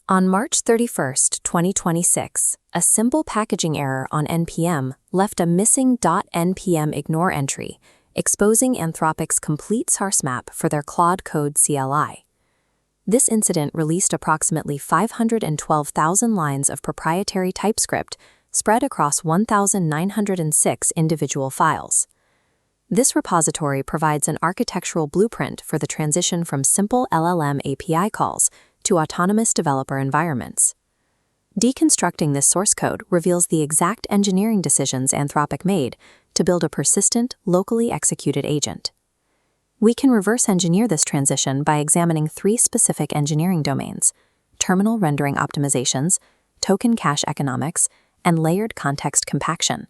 On March 31, 2026, a simple packaging error on NPM left a missing .npm ignore entry, exposing Anthropic's complete source map for their Claude Code CLI. This incident released approximately 512,000 lines of proprietary TypeScript spread across 1,906 individual files. This repository provides an architectural blueprint for the transition from simple LLM API calls to autonomous developer environments. Deconstructing this source code reveals the exact engineering decisions Anthropic made to build a persistent, locally executed agent. We can reverse engineer this transition by examining three specific engineering domains: terminal rendering optimizations, token cache economics, and layered context compaction.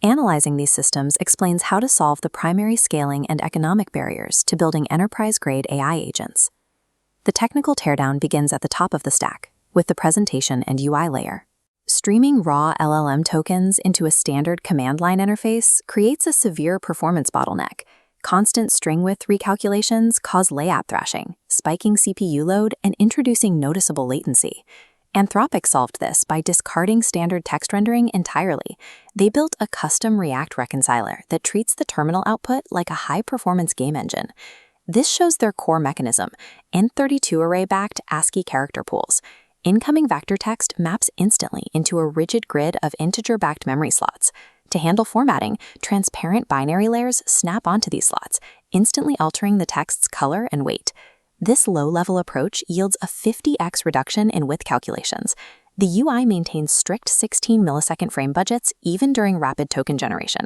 Analyzing these systems explains how to solve the primary scaling and economic barriers to building enterprise-grade AI agents. The technical teardown begins at the top of the stack, with the presentation and UI layer. Streaming raw LLM tokens into a standard command line interface creates a severe performance bottleneck. Constant string width recalculations cause layout thrashing, spiking CPU load, and introducing noticeable latency. Anthropic solved this by discarding standard text rendering entirely. They built a custom React reconciler that treats the terminal output like a high-performance game engine. This shows their core mechanism: N32 array-backed ASCII character pools. Incoming vector text maps instantly into a rigid grid of integer-backed memory slots. To handle formatting, transparent binary layers snap onto these slots, instantly altering the text's color and weight. This low-level approach yields a 50x reduction in width calculations. The UI maintains strict 16-millisecond frame budgets even during rapid token generation.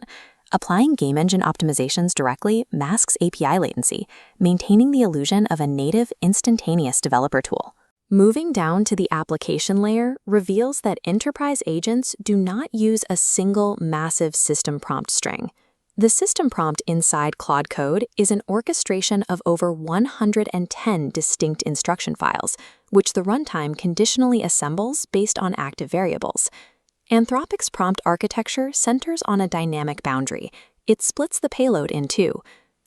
Applying game engine optimizations directly masks API latency, maintaining the illusion of a native, instantaneous developer tool. Moving down to the application layer reveals that enterprise agents do not use a single massive system prompt string. The system prompt inside Claude Code is an orchestration of over 110 distinct instruction files, which the runtime conditionally assembles based on active variables. Anthropic's prompt architecture centers on a dynamic boundary. It splits the payload in two.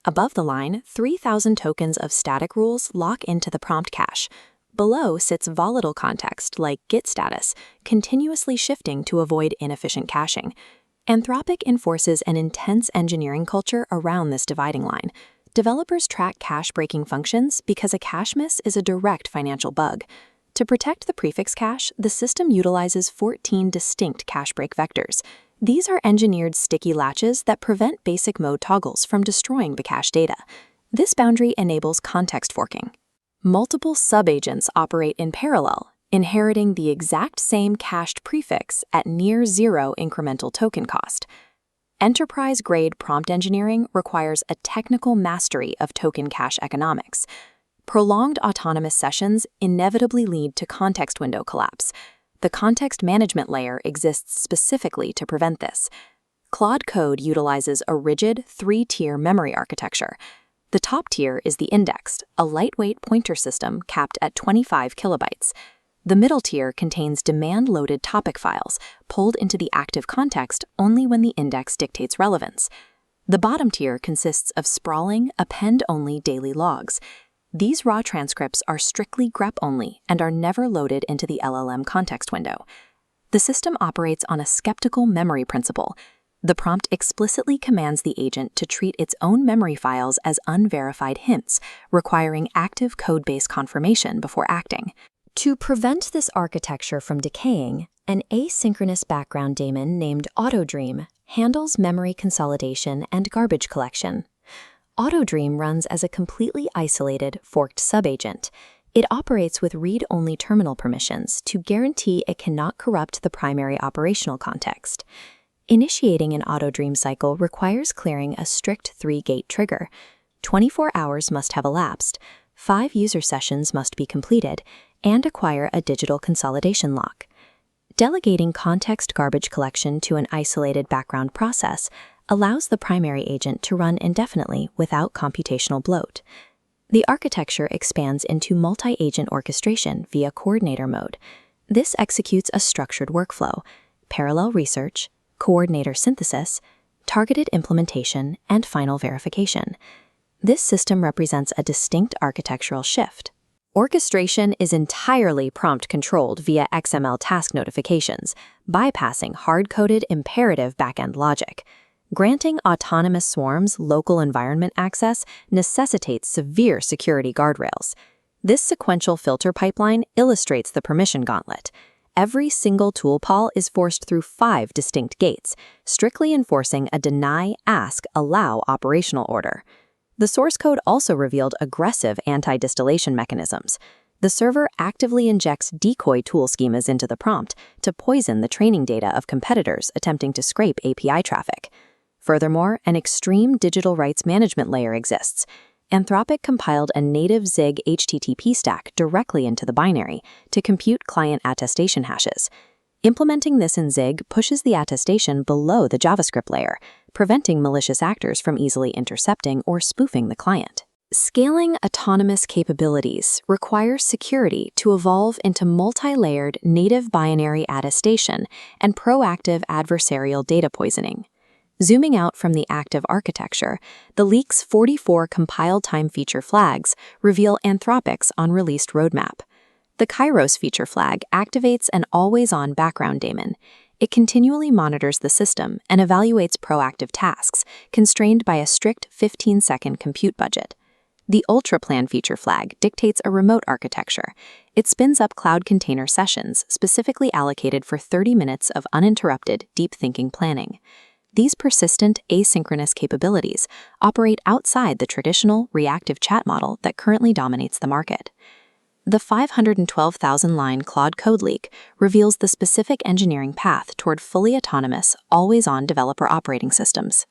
Above the line, 3,000 tokens of static rules lock into the prompt cache. Below sits volatile context like get status, continuously shifting to avoid inefficient caching. Anthropic enforces an intense engineering culture around this dividing line. Developers track cache-breaking functions because a cache miss is a direct financial bug. To protect the prefix cache, the system utilizes 14 distinct cache break vectors. These are engineered sticky latches that prevent basic mode toggles from destroying the cache data. This boundary enables context forking. Multiple subagents operate in parallel, inheriting the exact same cached prefix at near zero incremental token cost. Enterprise-grade prompt engineering requires a technical mastery of token cache economics. Prolonged autonomous sessions inevitably lead to context window collapse. The context management layer exists specifically to prevent this. Claude Code utilizes a rigid, three-tier memory architecture. The top tier is the indexed, a lightweight pointer system capped at 25 kilobytes. The middle tier contains demand-loaded topic files, pulled into the active context only when the index dictates relevance. The bottom tier consists of sprawling, append-only daily logs. These raw transcripts are strictly grep-only and are never loaded into the LLM context window. The system operates on a skeptical memory principle. The prompt explicitly commands the agent to treat its own memory files as unverified hints, requiring active code-based confirmation before acting. To prevent this architecture from decaying, an asynchronous background daemon named AutoDream handles memory consolidation and garbage collection. AutoDream runs as a completely isolated, forked subagent. It operates with read-only terminal permissions to guarantee it cannot corrupt the primary operational context. Initiating an AutoDream cycle requires clearing a strict 3-gate trigger. 24 hours must have elapsed, 5 user sessions must be completed, and acquire a digital consolidation lock. Delegating context garbage collection to an isolated background process allows the primary agent to run indefinitely without computational bloat. The architecture expands into multi-agent orchestration via coordinator mode. This executes a structured workflow: parallel research, coordinator synthesis, targeted implementation, and final verification. This system represents a distinct architectural shift. Orchestration is entirely prompt-controlled via XML task notifications, bypassing hard-coded imperative backend logic. Granting autonomous swarms local environment access necessitates severe security guardrails. This sequential filter pipeline illustrates the permission gauntlet. Every single tool call is forced through 5 distinct gates, strictly enforcing a deny, ask, allow operational order. The source code also revealed aggressive anti-distillation mechanisms. The server actively injects decoy tool schemas into the prompt to poison the training data of competitors attempting to scrape API traffic. Furthermore, an extreme digital rights management layer exists. Anthropic compiled a native Zig HTTP stack directly into the binary to compute client attestation hashes. Implementing this in Zig pushes the attestation below the JavaScript layer, preventing malicious actors from easily intercepting or spoofing the client. Scaling autonomous capabilities requires security to evolve into multi-layered native binary attestation and proactive adversarial data poisoning. Zooming out from the active architecture, the leak's 44 compile-time feature flags reveal Anthropic's unreleased roadmap. The KAIROS feature flag activates an always-on background daemon. It continually monitors the system and evaluates proactive tasks, constrained by a strict 15-second compute budget. The ultra-plan feature flag dictates a remote architecture. It spins up cloud container sessions specifically allocated for 30 minutes of uninterrupted, deep-thinking planning. These persistent, asynchronous capabilities operate outside the traditional reactive chat model that currently dominates the market. The 512,000-line Claude Code leak reveals the specific engineering path toward fully autonomous, always-on developer operating systems.